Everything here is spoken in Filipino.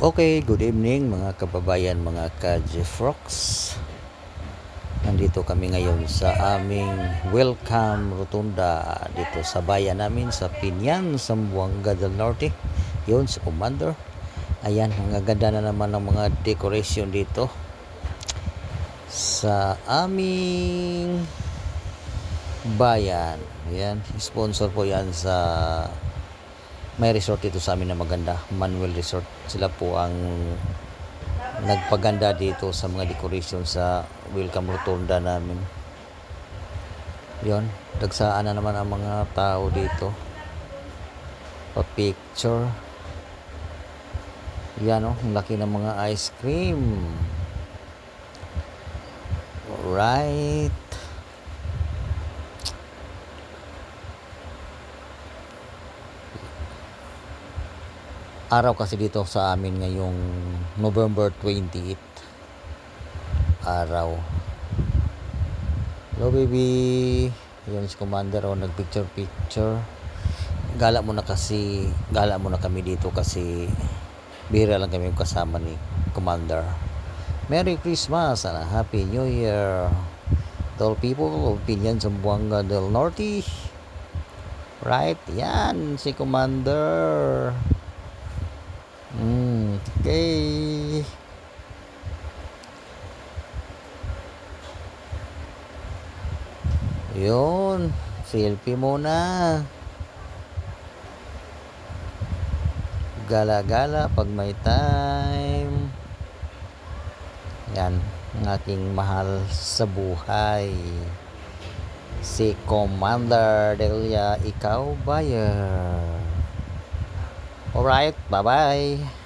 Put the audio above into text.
Okay, good evening mga kababayan, mga ka-Jeffrox. Nandito kami ngayon sa aming welcome rotunda dito sa bayan namin sa Pinyan, Zamboanga del Norte. Yun, sa Commander. Ayan, ang ganda na naman ng mga decoration dito sa aming bayan. Ayan, sponsor po yan sa may resort dito sa amin na maganda, Manuel Resort. Sila po ang nagpaganda dito sa mga decoration sa welcome rotunda namin. Yon, dagsaan na naman ang mga tao dito pa-picture. Yan oh, ang laki ng mga ice cream. Alright. Araw kasi dito sa amin ngayong November 28 araw. Hello baby. Yun si Commander o nagpicture. Gala muna kami dito kasi bihira lang kami kasama ni Commander. Merry Christmas and a Happy New Year to all people of Pinyan, Zamboanga del Norte. Right? Yan si Commander. Okay. Yun, selfie muna. Gala-gala pag may time. Yan, ang aking mahal sa buhay. Si Commander Delia, ikaw buyer. Alright, bye-bye.